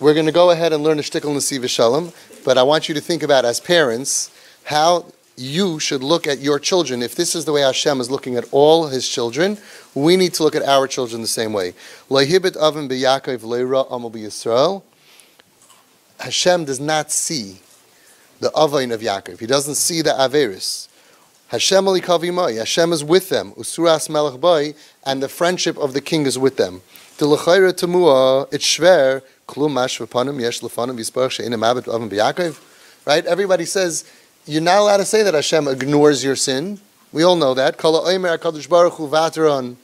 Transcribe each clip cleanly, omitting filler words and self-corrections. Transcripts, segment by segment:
we're going to go ahead and learn a shtickle Nesivas Shalom, but I want you to think about, as parents, how you should look at your children. If this is the way Hashem is looking at all His children, we need to look at our children the same way. Hashem does not see the avain of Yaakov. He doesn't see the averis. Hashem alikavimai. Hashem is with them. Usuras melech bai, and the friendship of the king is with them. The l'chayra temua, it's shver, klum mash v'panim yesh lefanim yisparach she'enim abed avim b'Yaakov. Right? Everybody says, you're not allowed to say that Hashem ignores your sin. We all know that. Kala oimer HaKadosh Baruch Hu v'ataron.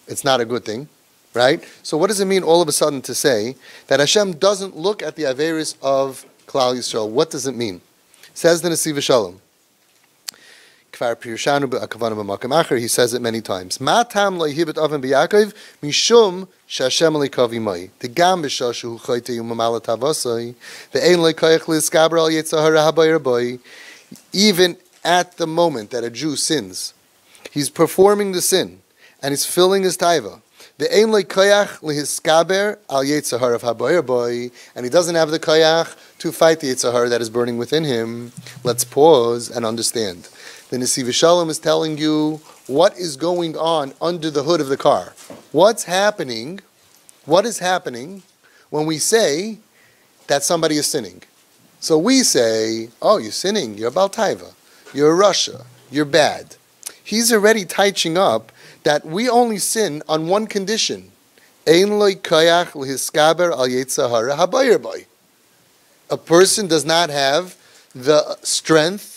It's not a good thing. Right? So what does it mean all of a sudden to say that Hashem doesn't look at the averis of Klal Yisrael? What does it mean? Says the Nesivas Shalom. He says it many times. Matam lo yihibet avim b'Yaakov mishum she'Hashem likavimai. The gam b'shashu chayte umamalat havasai. The ein leikayach liskaber al yitzahara habayir boy. Even at the moment that a Jew sins, he's performing the sin and he's filling his taiva. The ein leikayach liskaber al yitzahara habayir boy, and he doesn't have the kayach to fight the yitzahara that is burning within him. Let's pause and understand. The Nesivas Shalom is telling you what is going on under the hood of the car. What's happening? What is happening when we say that somebody is sinning? So we say, oh, you're sinning, you're Baal Taiva, you're Russia, you're bad. He's already teaching up that we only sin on one condition. Ein lo kayach l'hiskaber al yitzahara habayir boy. A person does not have the strength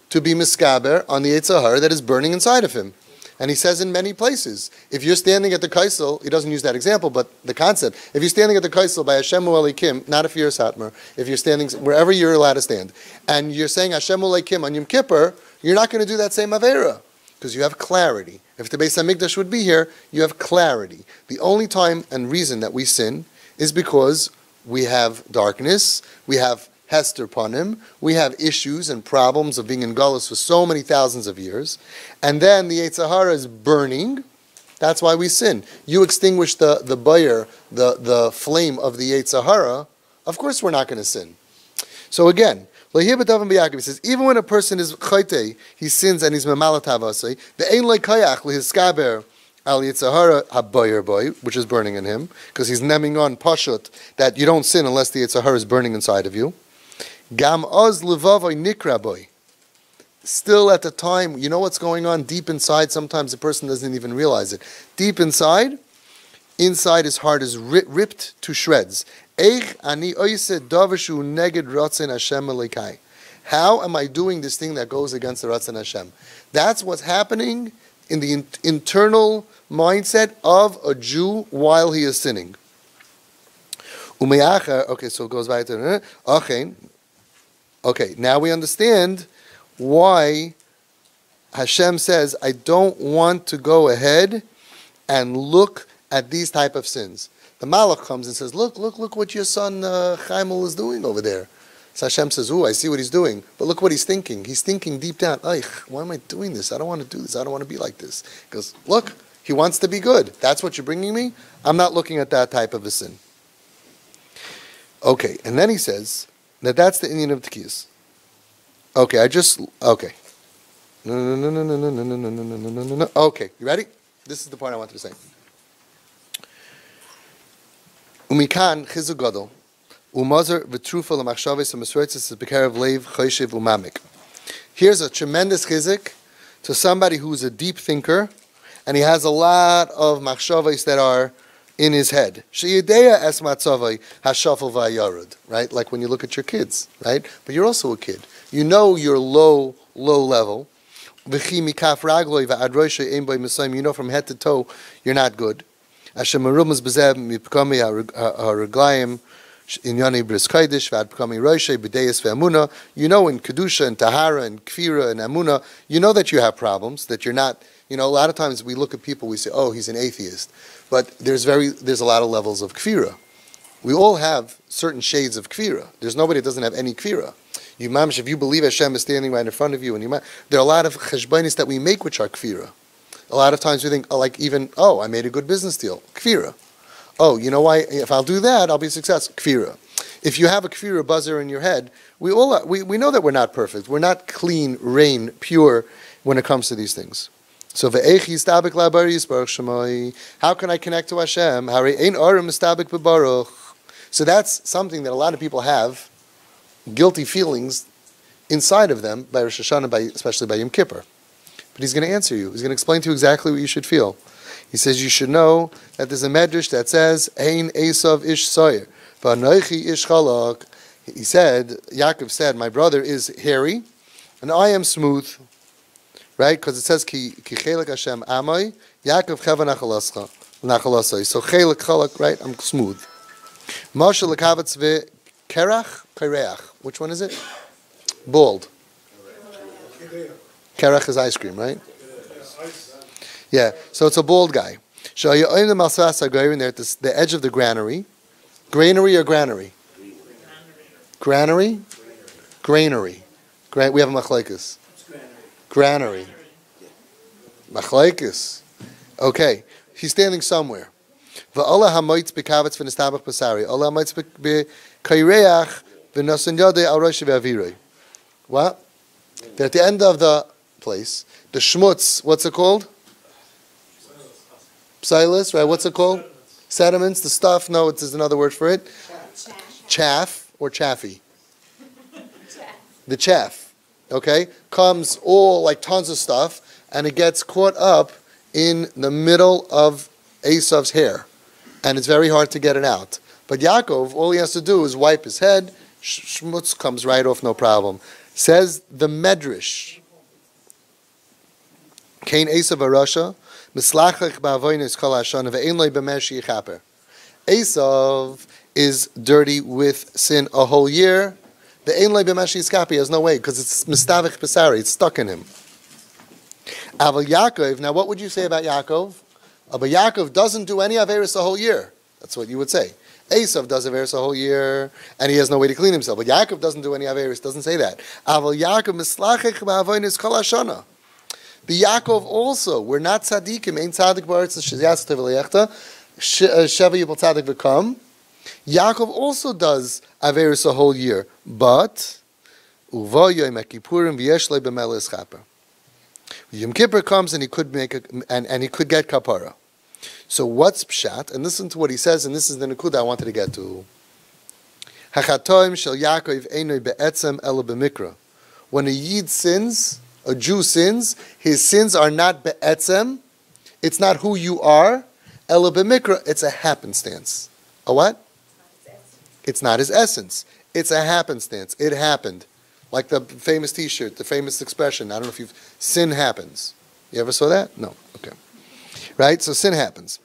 to be miskaber on the Yitzhahara that is burning inside of him. And he says in many places, if you're standing at the kaisel, he doesn't use that example, but the concept, if you're standing at the kaisel by Hashem U'Elikim, not if you're a Satmar, if you're standing wherever you're allowed to stand, and you're saying Hashem U'Elikim on Yom Kippur, you're not going to do that same Avera, because you have clarity. If the Beis HaMikdash would be here, you have clarity. The only time and reason that we sin is because we have darkness, we have Hester Panim, we have issues and problems of being in Galus for so many thousands of years, and then the Yitzhahara is burning. That's why we sin. You extinguish the buyer, the flame of the Yitzhahara, of course we're not going to sin. So again, he says, even when a person is chayte, he sins and he's memalat havasei, the ein leikayach lehiskaber al Yitzhahara habayir boy, which is burning in him, because he's nemming on pashut that you don't sin unless the Yitzhahara is burning inside of you. Gam oz levavai nikra boy. Still at the time, you know what's going on deep inside. Sometimes the person doesn't even realize it. Deep inside his heart is ripped to shreds. How am I doing this thing that goes against the Ratzon Hashem? That's what's happening in the internal mindset of a Jew while he is sinning. Okay, so it goes back to okay, now we understand why Hashem says, I don't want to go ahead and look at these type of sins. The Malach comes and says, look what your son Chaimel is doing over there. So Hashem says, I see what he's doing. But look what he's thinking. He's thinking deep down, why am I doing this? I don't want to do this. I don't want to be like this. He goes, look, he wants to be good. That's what you're bringing me? I'm not looking at that type of a sin. Okay, and then he says, that's the Indian of Tekiyas. Okay, okay. No. Okay, you ready? This is the point I wanted to say. Umikan chizuk gadol, umazer v'trufa l'machshaves ha'mesroitzes b'karev leiv choshev umamik. Here's a tremendous chizuk to somebody who's a deep thinker, and he has a lot of machshaves that are in his head. Sheyedeya es matzavai hashafel v'ayarud. Right, like when you look at your kids, right? But you're also a kid. You know you're low level. You know from head to toe you're not good. You know in Kedusha and Tahara and Kfira and Amuna, you know that you have problems, that you're not, a lot of times we look at people, we say, oh, he's an atheist. But there's a lot of levels of Kfira. We all have certain shades of Kfira. There's nobody that doesn't have any Kfira. If you believe Hashem is standing right in front of you, and there are a lot of cheshbonis that we make which are kfira. A lot of times we think, I made a good business deal, kfira. Oh, you know why? If I'll do that, I'll be successful. Kfira. If you have a kfira buzzer in your head, we know that we're not perfect. We're not clean, rein, pure when it comes to these things. So how can I connect to Hashem? So that's something that a lot of people have guilty feelings inside of them by Rosh Hashanah, especially by Yom Kippur. But he's going to answer you. He's going to explain to you exactly what you should feel. He says you should know that there's a medrash that says Ein Esav ish soyer, v'anoichi ish chalak. He said, Yaakov said, my brother is hairy, and I am smooth. Right? Because it says Ki chelak Hashem amai, Yaakov cheva nachalasai. So chelak chalak, right? I'm smooth. Moshe lekavetz ve'kerach kareach. Which one is it? Bald. Kerach is ice cream, right? Yeah, so it's a bald guy. There at the edge of the granary. Granary or granary? Granary? Granary. We have a machlekes. Granary. Machlekes. Okay, he's standing somewhere. What? They're at the end of the place. The schmutz, what's it called? Psilus, right? What's it called? Sediments, the stuff. No, there's another word for it. Chaff or chaffy? The chaff, okay? Comes all like tons of stuff, and it gets caught up in the middle of Esav's hair, and it's very hard to get it out. But Yaakov, all he has to do is wipe his head. Schmutz comes right off, no problem. Says the Medrash, Kain Esav Arasha, Mislachach ba'avonos kol hashana ve'ein lo b'mesh yichaper. Esav is dirty with sin a whole year. Ve'ein lo b'mesh yichaper, he has no way, because it's mistavich pesari, it's stuck in him. Aval Yaakov, now what would you say about Yaakov? But Yaakov doesn't do any averis a whole year. That's what you would say. Esav does averis a whole year, and he has no way to clean himself. But Yaakov doesn't do any averis, doesn't say that. Aval Yaakov mislachach ba'avonos kol hashana. The Yaakov also, we're not tzaddikim, ain't tzaddik ba'aretz sheyas tevelechta, sheva yibol tzaddik v'kam. Yaakov also does averis a whole year, but uva yom kippurim v'yesh le b'meles chaper. Yom Kippur comes and he could make and he could get kapara. So what's pshat? And listen to what he says, and this is the nekuda I wanted to get to. Hachatoim shel Yaakov einoi be'etzem ela b'mikra. When a yid sins, a Jew sins, his sins are not be'etzem. It's not who you are. Ela b'mikra. It's a happenstance. A what? It's not his essence. It's a happenstance. It happened. Like the famous T-shirt, the famous expression. I don't know if sin happens. You ever saw that? No. Okay. Right? So sin happens.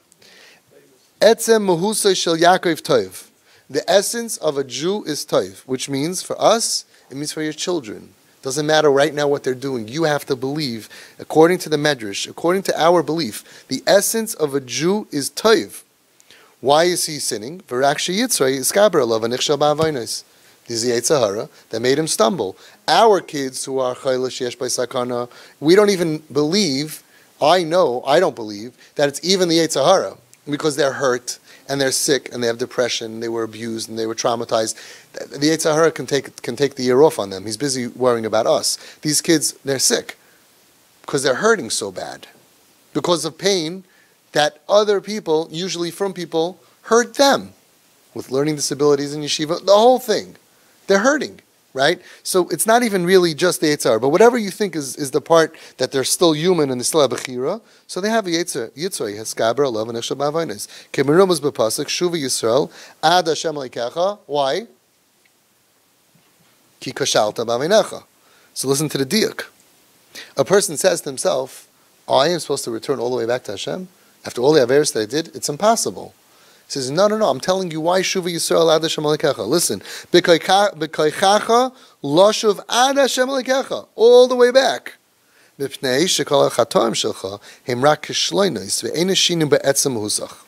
Etzem muhusay shel Yaakov toiv. The essence of a Jew is toiv, which means for us, it means for your children. Doesn't matter right now what they're doing. You have to believe, according to the Medrash, according to our belief, the essence of a Jew is toiv. Why is he sinning? This is the Yetzer Hara that made him stumble. Our kids who are chayla sheyesh by sakana, we don't even believe, I don't believe, that it's even the Yetzer Hara, because they're hurt, and they're sick, and they have depression, they were abused, and they were traumatized. The Yetzer Hara can take the year off on them. He's busy worrying about us. These kids, they're sick, because they're hurting so bad, because of pain that other people, usually from people, hurt them, with learning disabilities in yeshiva, the whole thing. They're hurting, right? So it's not even really just the Yetzer Hara, but whatever you think is the part that they're still human and they still have bechira, so they have a Yetzer Hara, love and eshel ba'avonos. Kemerumos b'pasuk, shuva Yisrael, ad Hashem leikecha. Why? Ki kashalta b'aveinecha. So listen to the diuk. A person says to himself, I am supposed to return all the way back to Hashem? After all the averos that I did? It's impossible. He says, no, I'm telling you why Shuva Yisrael ad Hashem leikecha. Listen, b'koichacha lo shuv ad Hashem leikecha, all the way back. Mipnei shekol hachatoim shelcha hem rak kishloinos ve'ein shinu be'etzem husach.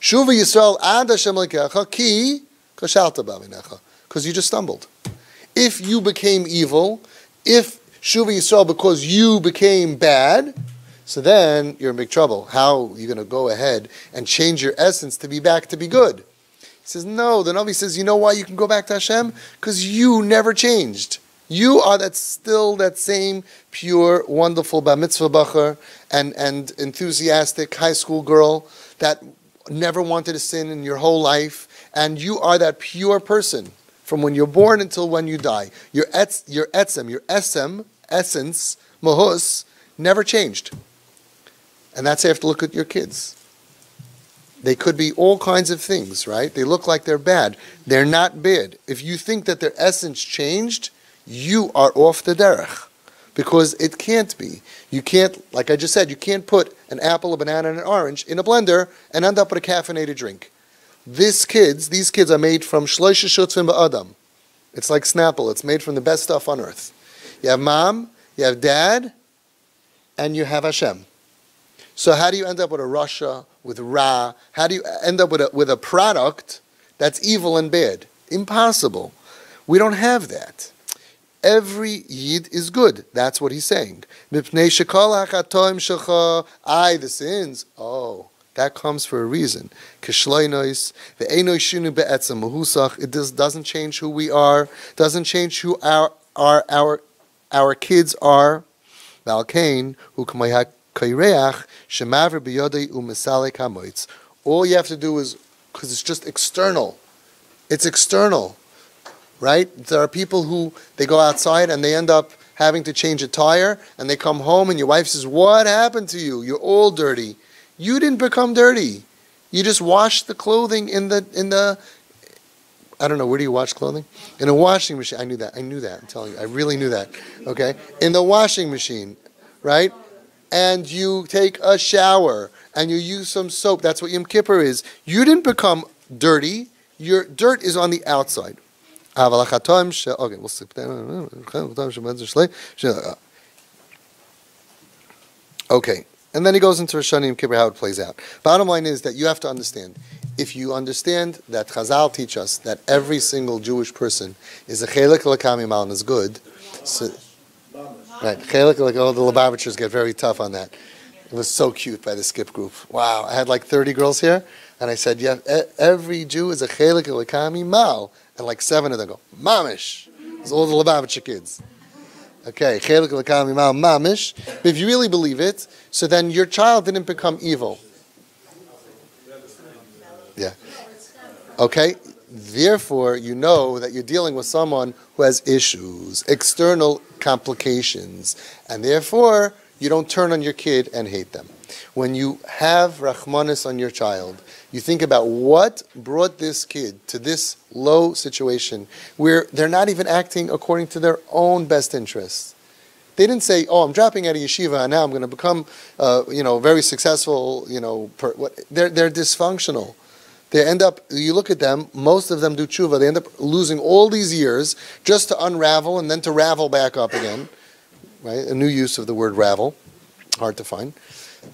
Shuva Yisrael ad Hashem leikecha ki kashalta b'aveinecha, because you just stumbled. If you became evil, if Shuva Yisrael because you became bad, So then you're in big trouble. How are you going to go ahead and change your essence to be back to be good? He says, no. The Navi says, you know why you can go back to Hashem? Because you never changed. You are still that same pure, wonderful bar mitzvah bacher and enthusiastic high school girl that never wanted to sin in your whole life. And you are that pure person from when you're born until when you die. Your essence, mahus, never changed. And that's how you have to look at your kids. They could be all kinds of things, right? They look like they're bad. They're not bad. If you think that their essence changed, you are off the derech. Because it can't be. You can't, like I just said, you can't put an apple, a banana, and an orange in a blender and end up with a caffeinated drink. These kids are made from shloisha shutvim ba'adam. It's like Snapple. It's made from the best stuff on earth. You have mom, you have dad, and you have Hashem. So how do you end up with a Rasha, with Ra? How do you end up with a product that's evil and bad? Impossible. We don't have that. Every Yid is good. That's what he's saying. The sins. Oh, that comes for a reason. It doesn't change who we are. Doesn't change who our kids are. All you have to do is, because it's just external. It's external. Right? There are people who, they go outside and they end up having to change a tire, and they come home and your wife says, what happened to you? You're all dirty. You didn't become dirty. You just washed the clothing in the I don't know, where do you wash clothing? In a washing machine. I knew that. I'm telling you. I really knew that. Okay? In the washing machine. Right? And you take a shower and you use some soap. That's what Yom Kippur is. You didn't become dirty. Your dirt is on the outside. Okay, we'll skip that. Okay, and then he goes into Rosh Hashanah Yom Kippur, how it plays out. Bottom line is that you have to understand. If you understand that Chazal teach us that every single Jewish person is a chelik l'kam imal and is good, so, right, chelik l'kam, all the Lubavitchers get very tough on that. It was so cute by the skip group. Wow, I had like 30 girls here, and I said, yeah, every Jew is a chelik l'kam imal. And like 7 of them go, mamish. It's all the Lubavitcher kids. Okay, chelik l'kam imal mamish. But if you really believe it, so then your child didn't become evil. Yeah. Okay? Therefore, you know that you're dealing with someone who has issues, external complications, and therefore, you don't turn on your kid and hate them. When you have Rachmanis on your child, you think about what brought this kid to this low situation where they're not even acting according to their own best interests. They didn't say, oh, I'm dropping out of yeshiva and now I'm going to become, very successful, They're dysfunctional. They end up, you look at them, most of them do tshuva, they end up losing all these years just to unravel and then to ravel back up again. Right? A new use of the word ravel. Hard to find.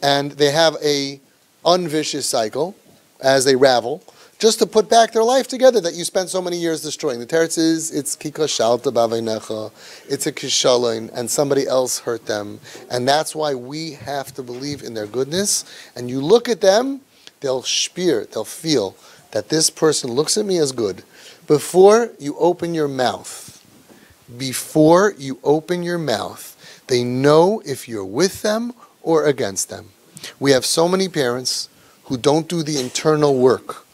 And they have a unvicious cycle as they ravel, just to put back their life together that you spent so many years destroying. The teretz is, it's kikashalta baveinecha, it's a kishalon, and somebody else hurt them. And that's why we have to believe in their goodness. And you look at them, they'll feel that this person looks at me as good. Before you open your mouth, they know if you're with them or against them. We have so many parents who don't do the internal work.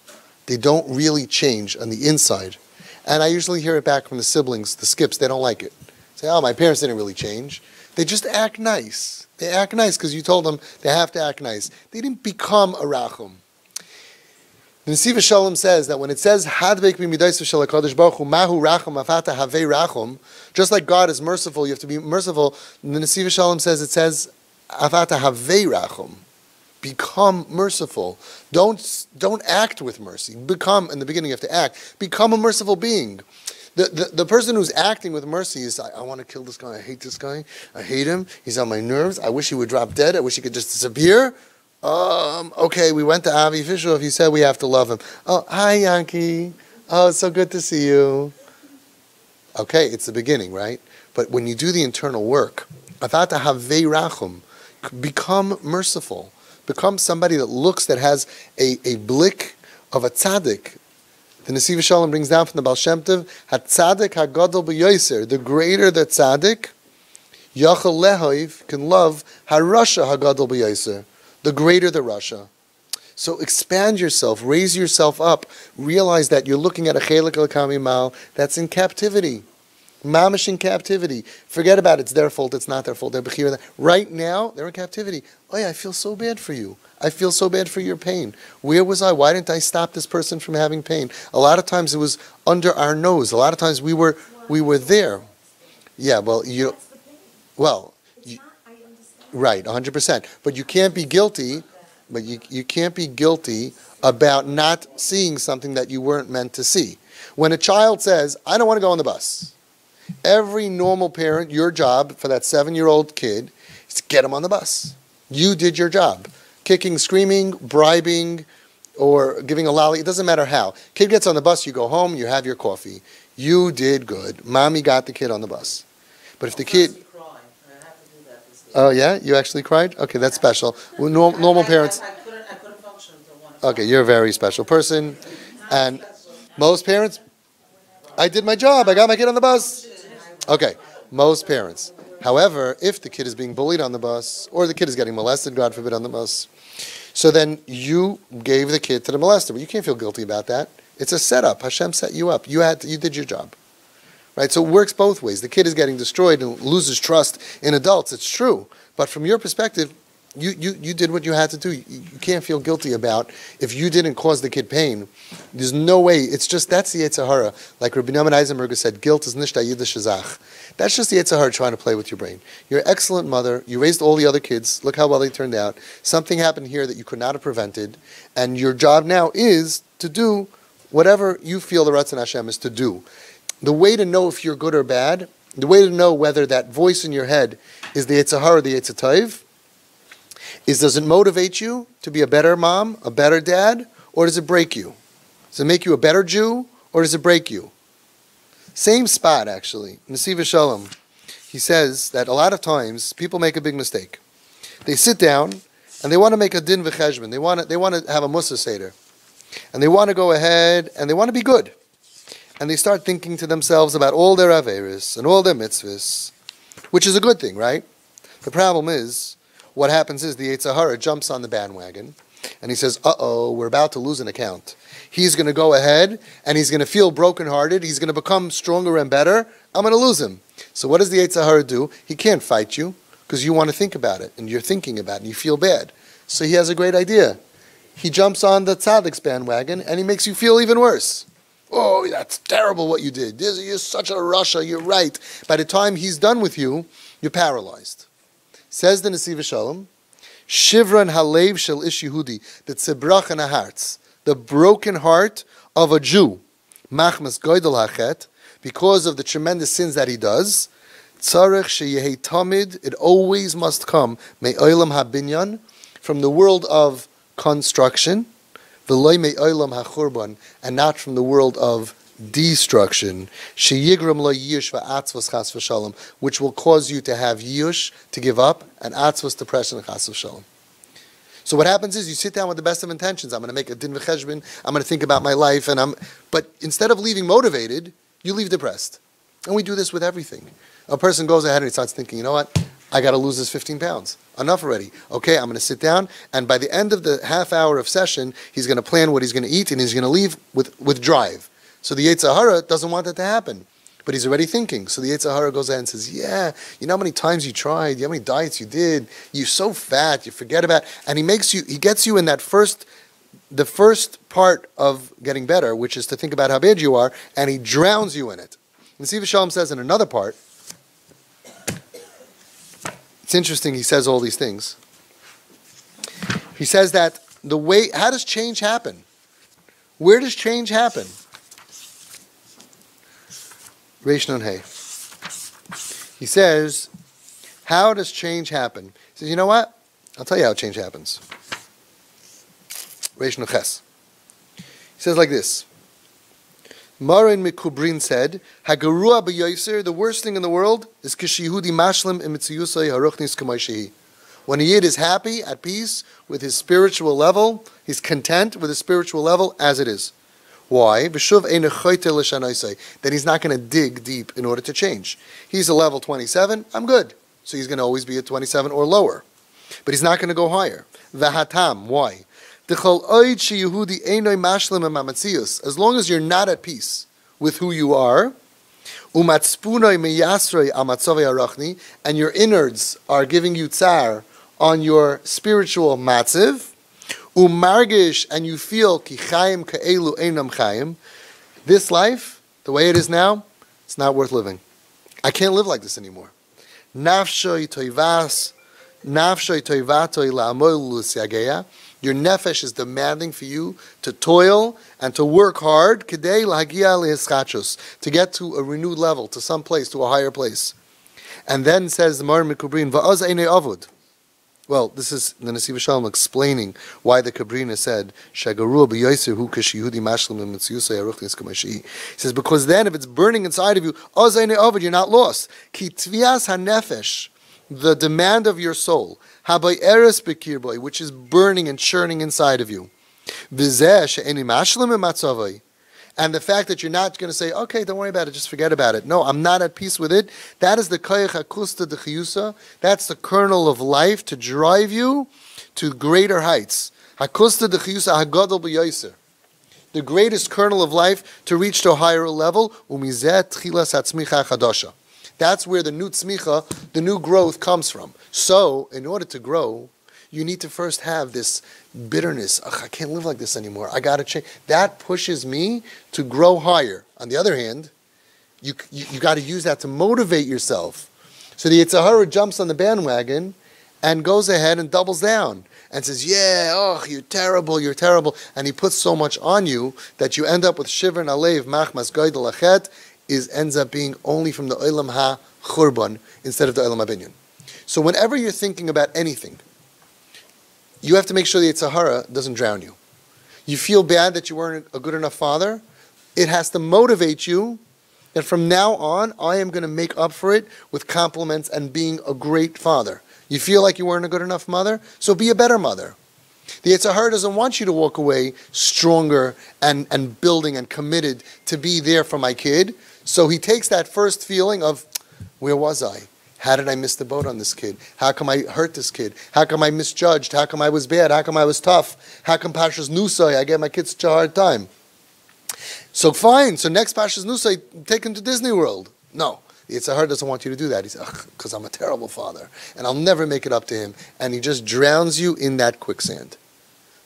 They don't really change on the inside. And I usually hear it back from the siblings, the skips, they don't like it. Say, oh, my parents didn't really change. They just act nice. They act nice because you told them they have to act nice. They didn't become a rachum. The Nesivas Shalom says that when it says Hadbek b'midayis shel HaKadosh Baruch Hu mahu rachum afata havei rachum, just like God is merciful, you have to be merciful. The Nesivas Shalom says afata havei rachum. Become merciful. Don't act with mercy. Become, in the beginning you have to act. Become a merciful being. The person who's acting with mercy is, I want to kill this guy, I hate this guy, I hate him, he's on my nerves, I wish he would drop dead, I wish he could just disappear. Okay, we went to Avi Fishoff, he said we have to love him. Oh, hi Yankee. Oh, it's so good to see you. Okay, it's the beginning, right? But when you do the internal work, Become merciful. Become somebody that has a blick of a tzaddik. The Nesivas Shalom brings down from the Baal Shem Tov, HaTzadik HaGadol B'Yoser, the greater the tzaddik, Yachal Lehoiv, can love HaRasha HaGadol B'Yoser, the greater the Rasha. So expand yourself, raise yourself up, realize that you're looking at a Chelik L'Kami Mal that's in captivity. Mamish in captivity. Forget about it. It's their fault, it's not their fault. They're bechira. Right now, they're in captivity. Oh yeah, I feel so bad for you. I feel so bad for your pain. Where was I? Why didn't I stop this person from having pain? A lot of times it was under our nose. A lot of times we were there. Yeah, well, right, 100%. But you can't be guilty. But you can't be guilty about not seeing something that you weren't meant to see. When a child says, I don't want to go on the bus, every normal parent, your job for that 7-year-old kid is to get him on the bus. You did your job. Kicking, screaming, bribing, or giving a lolly, it doesn't matter how. Kid gets on the bus, you go home, you have your coffee. You did good. Mommy got the kid on the bus. But if the kid... Oh yeah, you actually cried? Okay, that's special. Well, normal parents. I couldn't function until 1 o'clock. Okay, you're a very special person, and most parents. I did my job. I got my kid on the bus. Okay, most parents. However, if the kid is being bullied on the bus, or the kid is getting molested, God forbid, on the bus, so then you gave the kid to the molester, but you can't feel guilty about that. It's a setup. Hashem set you up. You did your job. Right, so it works both ways. The kid is getting destroyed and loses trust in adults. It's true, but from your perspective, you did what you had to do. You can't feel guilty about if you didn't cause the kid pain. There's no way. It's just that's the Yetzer Hara. Like Rabbi Nachman Eisenberger said, guilt is nicht a Yiddish Zach. That's just the Yetzer Hara trying to play with your brain. You're an excellent mother. You raised all the other kids. Look how well they turned out. Something happened here that you could not have prevented, and your job now is to do whatever you feel the Ratzon Hashem is to do. The way to know if you're good or bad, the way to know whether that voice in your head is the Yetzer Hara or the Yetzer Tov, is does it motivate you to be a better mom, a better dad, or does it break you? Does it make you a better Jew, or does it break you? Same spot, actually. Nesivas Shalom, he says that a lot of times people make a big mistake. They sit down and they want to make a din v'cheshbon. They want to have a Mussar Seder. And they want to go ahead and they want to be good. And they start thinking to themselves about all their averis and all their mitzvahs, which is a good thing, right? The problem is, what happens is the Yetzer Hara jumps on the bandwagon, and he says, uh-oh, we're about to lose an account. He's going to go ahead, and he's going to feel brokenhearted. He's going to become stronger and better. I'm going to lose him. So what does the Yetzer Hara do? He can't fight you, because you want to think about it, and you're thinking about it, and you feel bad. So he has a great idea. He jumps on the tzaddik's bandwagon, and he makes you feel even worse. Oh, that's terrible what you did. You're such a Rasha, you're right. By the time he's done with you, you're paralyzed. Says the Nesivas Shalom, Shivran halev shel ish Yehudi, the tzebrach in the hearts, the broken heart of a Jew, machmas goydel hachet, because of the tremendous sins that he does, tzarech sheyehi tamid, it always must come, me'olam habinyan, from the world of construction, v'loy me'olam hachurban, and not from the world of destruction, sheyigram lo yush va'atzvos chas v'shalom, which will cause you to have yush, to give up, and atzvos, depression, chas v'shalom. So what happens is you sit down with the best of intentions. I'm going to make a din v'cheshbon. I'm going to think about my life, but instead of leaving motivated, you leave depressed. And we do this with everything. A person goes ahead and he starts thinking, you know what? I got to lose this 15 pounds. Enough already. Okay, I'm going to sit down, and by the end of the half hour of session, he's going to plan what he's going to eat, and he's going to leave with drive. So the Yetzer Hara doesn't want that to happen. But he's already thinking. So the Yetzer Hara goes ahead and says, yeah, you know how many times you tried, you know how many diets you did, you're so fat, you forget about, and he gets you in the first part of getting better, which is to think about how bad you are, and he drowns you in it. And Nesivas Shalom says in another part, it's interesting he says all these things. He says that how does change happen? Where does change happen? Reish Nun Hey. He says, how does change happen? He says, you know what? I'll tell you how change happens. Reish Nun Ches. He says like this. Marin Mikubrin said, Hagarua b'yoser, the worst thing in the world is kishihudi mashlim imitziyusay haruchnis k'may shehi. When a Yid is happy, at peace with his spiritual level, he's content with his spiritual level as it is. Why? Then he's not going to dig deep in order to change. He's a level 27, I'm good. So he's going to always be at 27 or lower. But he's not going to go higher. Vahatam, why? As long as you're not at peace with who you are, and your innards are giving you tsar on your spiritual matziv, and you feel ki chayim ka'elu einam chayim, this life, the way it is now, it's not worth living. I can't live like this anymore. Nafshoy toivas, nafshoy toivatoi la'amoil lu'siageya. Your nefesh is demanding for you to toil and to work hard k'dei lahagia lehischachos, to get to a renewed level, to some place, to a higher place. And then says the Mar Mikubrin, va'oz einei avud. Well, this is the Nesivas Shalom explaining why the Kabrina said, Shagaru b'yoser hu k'shiyudi mashlim mitziyusay aruchnis k'mashi'i. He says, because then if it's burning inside of you, oz einei avud, you're not lost. Ki tvias hanefesh, the demand of your soul, habai eres bekirboy, which is burning and churning inside of you. V'zeh she'eni mashlim matzavai. And the fact that you're not going to say, okay, don't worry about it, just forget about it. No, I'm not at peace with it. That is the koyach hakusta d'chiyusa. That's the kernel of life to drive you to greater heights. Hakusta d'chiyusa hagadol b'yoser. The greatest kernel of life to reach to a higher level. Umizeh tchilas hatzmicha chadasha. That's where the new tzmicha, the new growth comes from. So, in order to grow, you need to first have this bitterness. I can't live like this anymore. I got to change. That pushes me to grow higher. On the other hand, you got to use that to motivate yourself. So the Yetzer Hara jumps on the bandwagon and goes ahead and doubles down and says, yeah, oh, you're terrible. And he puts so much on you that you end up with Shivern Alev Machmas Goydel Achet ends up being only from the Olam HaChurban instead of the Olam HaBinyan. So whenever you're thinking about anything, you have to make sure the Yetzer Hara doesn't drown you. You feel bad that you weren't a good enough father. It has to motivate you that from now on, I am going to make up for it with compliments and being a great father. You feel like you weren't a good enough mother? So be a better mother. The Yetzer Hara doesn't want you to walk away stronger and building and committed to be there for my kid. So he takes that first feeling of, where was I? How did I miss the boat on this kid? How come I hurt this kid? How come I misjudged? How come I was bad? How come I was tough? How come Pashas Nusay, I gave my kids such a hard time? So fine, so next Pashas Nusay, take him to Disney World. No, the Yetzer Hara doesn't want you to do that. He says, because I'm a terrible father, and I'll never make it up to him. And he just drowns you in that quicksand.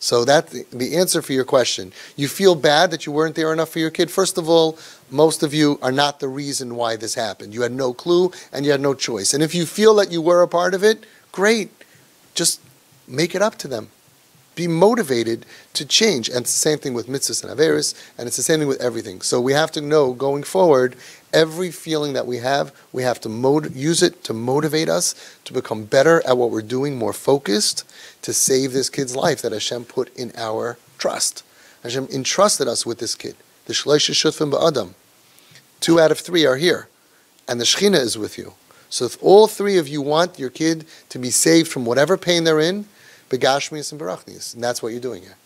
So that's the answer for your question. You feel bad that you weren't there enough for your kid. First of all, most of you are not the reason why this happened. You had no clue and you had no choice. And if you feel that you were a part of it, great. Just make it up to them. Be motivated to change. And it's the same thing with mitzvahs and averis, and it's the same thing with everything. So we have to know going forward, every feeling that we have to use it to motivate us to become better at what we're doing, more focused, to save this kid's life that Hashem put in our trust. Hashem entrusted us with this kid. The Shloisha Shutfim Ba'adam. 2 out of 3 are here. And the Shechina is with you. So if all 3 of you want your kid to be saved from whatever pain they're in, Begashmias and Barachnias. And that's what you're doing here.